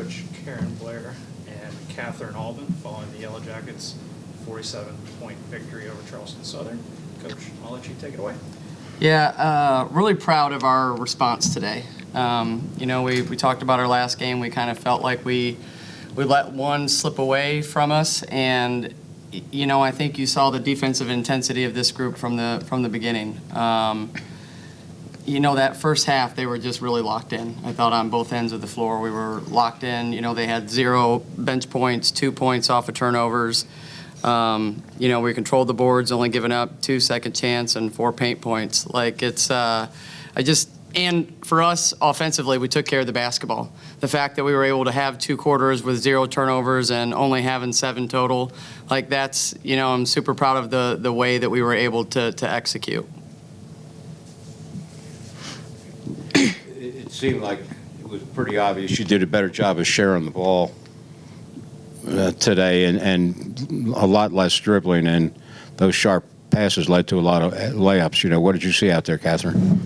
Coach Karen Blair and Catherine Alben following the Yellow Jackets' 47-point victory over Charleston Southern. Coach, I'll let you take it away. Yeah, really proud of our response today. We talked about our last game. We kind of felt like we let one slip away from us, and I think you saw the defensive intensity of this group from the beginning. That first half, they were just really locked in. I thought on both ends of the floor, we were locked in. They had 0 bench points, 2 points off of turnovers. We controlled the boards, only giving up 2 second chance and 4 paint points. And for us, offensively, we took care of the basketball. The fact that we were able to have 2 quarters with 0 turnovers and only having 7 total, I'm super proud of the way that we were able to execute. It seemed like it was pretty obvious you did a better job of sharing the ball today and a lot less dribbling, and those sharp passes led to a lot of layups. What did you see out there, Catherine?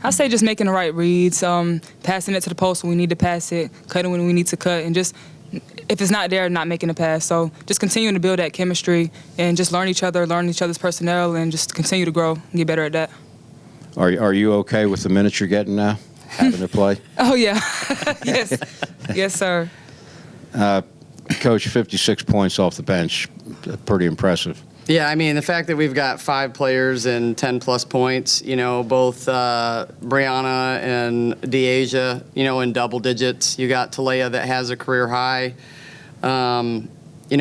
I say just making the right reads, passing it to the post when we need to pass it, cutting when we need to cut, and just if it's not there, not making a pass. So just continuing to build that chemistry and just learn each other's personnel, and just continue to grow and get better at that. Are you okay with the minutes you're getting now, having to play? Oh, yeah. Yes. Yes, sir. Coach, 56 points off the bench, pretty impressive. Yeah, the fact that we've got 5 players and 10-plus points, both Brianna and Deasia, in double digits. You got Talea that has a career high.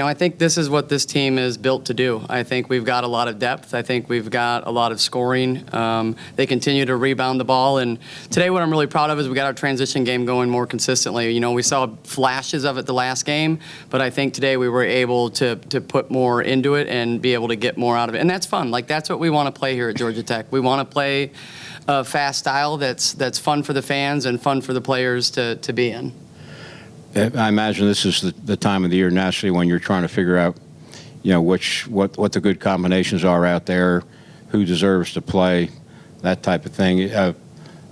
I think this is what this team is built to do. I think we've got a lot of depth. I think we've got a lot of scoring. They continue to rebound the ball. And today what I'm really proud of is we got our transition game going more consistently. We saw flashes of it the last game, but I think today we were able to put more into it and be able to get more out of it. And that's fun. That's what we want to play here at Georgia Tech. We want to play a fast style that's fun for the fans and fun for the players to be in. I imagine this is the time of the year nationally when you're trying to figure out, what the good combinations are out there, who deserves to play, that type of thing.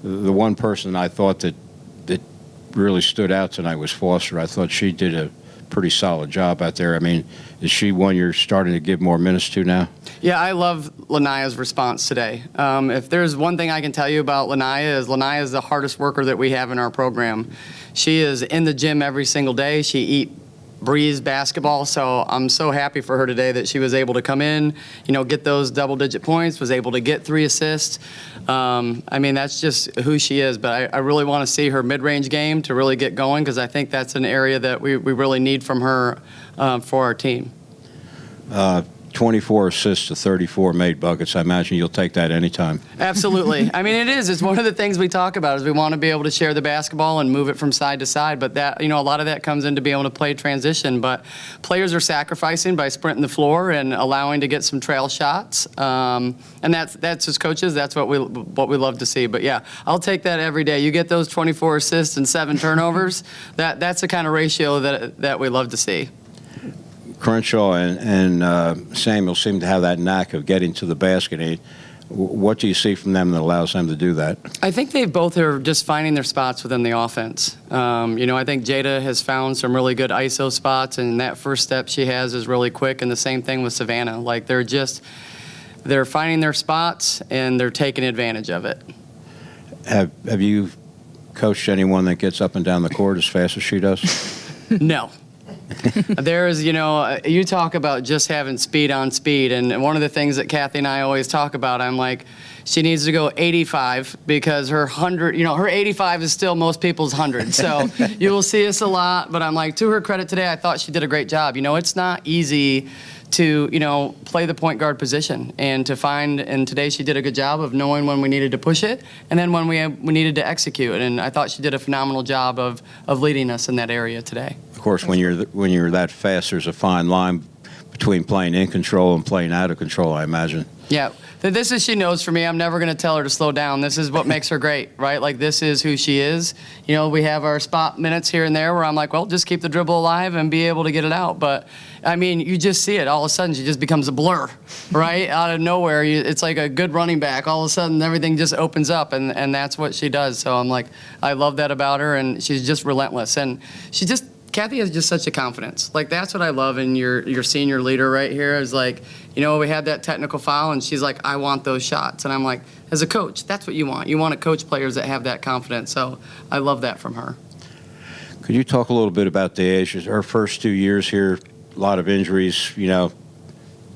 The one person I thought that really stood out tonight was Foster. I thought she did a pretty solid job out there. Is she one you're starting to give more minutes to now? Yeah, I love Lania's response today. If there's one thing I can tell you about Lania is the hardest worker that we have in our program. She is in the gym every single day. She breathes basketball, so I'm so happy for her today that she was able to come in, get those double-digit points, was able to get 3 assists. That's just who she is, but I really want to see her mid-range game to really get going, because I think that's an area that we really need from her for our team. 24 assists to 34 made buckets. I imagine you'll take that anytime. Absolutely. It is. It's one of the things we talk about is we want to be able to share the basketball and move it from side to side. But that, a lot of that comes into being able to play transition. But players are sacrificing by sprinting the floor and allowing to get some trail shots. And that's as coaches, that's what we love to see. But yeah, I'll take that every day. You get those 24 assists and 7 turnovers. That's the kind of ratio that we love to see. Crenshaw and Samuel seem to have that knack of getting to the basket. What do you see from them that allows them to do that? I think they both are just finding their spots within the offense. I think Jada has found some really good ISO spots, and that first step she has is really quick, and the same thing with Savannah. They're finding their spots, and they're taking advantage of it. Have you coached anyone that gets up and down the court as fast as she does? No. There's, you talk about just having speed on speed, and one of the things that Kathy and I always talk about, I'm like, she needs to go 85 because her 100, her 85 is still most people's 100. So you will see us a lot, but I'm like, to her credit today, I thought she did a great job. It's not easy to, play the point guard position and today she did a good job of knowing when we needed to push it and then when we needed to execute. And I thought she did a phenomenal job of leading us in that area today. Of course, when you're that fast, there's a fine line between playing in control and playing out of control, I imagine. Yeah, this is she knows for me. I'm never going to tell her to slow down. This is what makes her great, right? Like, this is who she is. You know, we have our spot minutes here and there where I'm like, well, just keep the dribble alive and be able to get it out. But, I mean, you just see it. All of a sudden, she just becomes a blur, right? Out of nowhere, it's like a good running back. All of a sudden, everything just opens up, and that's what she does. So I'm like, I love that about her, and she's just relentless. And she just, Kathy has just such a confidence. Like, that's what I love in your senior leader right here is like, you know, we had that technical foul, and she's like, I want those shots. And I'm like, as a coach, that's what you want. You want to coach players that have that confidence. So I love that from her. Could you talk a little bit about DeAsia? Her first 2 years here, a lot of injuries, you know,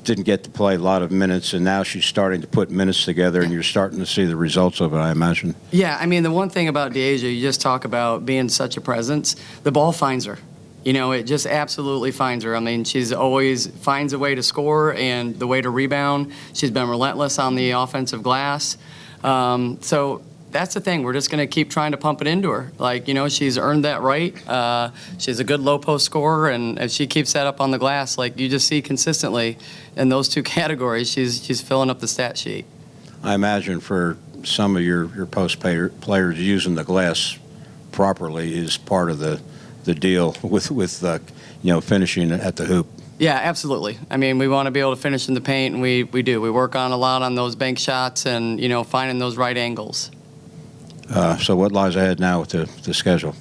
didn't get to play a lot of minutes, and now she's starting to put minutes together, and you're starting to see the results of it, I imagine. Yeah, I mean, the one thing about DeAsia, you just talk about being such a presence, the ball finds her. You know, it just absolutely finds her. I mean, she's always finds a way to score and the way to rebound. She's been relentless on the offensive glass. So that's the thing. We're just going to keep trying to pump it into her. Like, you know, she's earned that right. She's a good low post scorer, and if she keeps that up on the glass, like you just see consistently in those two categories, she's filling up the stat sheet. I imagine for some of your post players, using the glass properly is part of the deal with you know, finishing at the hoop. Yeah, absolutely. I mean, we want to be able to finish in the paint, and we do. We work on a lot on those bank shots and, you know, finding those right angles. So what lies ahead now with the schedule?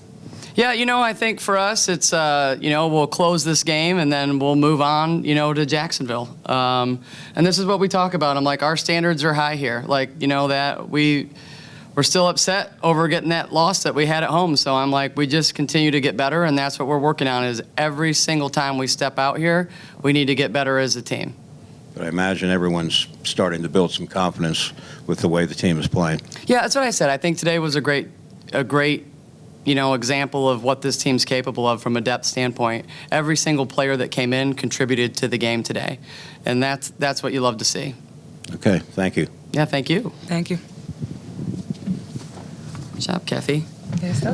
Yeah, you know, I think for us, it's, you know, we'll close this game and then we'll move on, you know, to Jacksonville. And this is what we talk about. I'm like, our standards are high here. Like, you know, that we're still upset over getting that loss that we had at home. So I'm like, we just continue to get better, and that's what we're working on is every single time we step out here, we need to get better as a team. But I imagine everyone's starting to build some confidence with the way the team is playing. Yeah, that's what I said. I think today was a great, you know, example of what this team's capable of from a depth standpoint. Every single player that came in contributed to the game today, and that's what you love to see. Okay, thank you. Yeah, thank you. Thank you. Good job, Kathy. Yes, sir.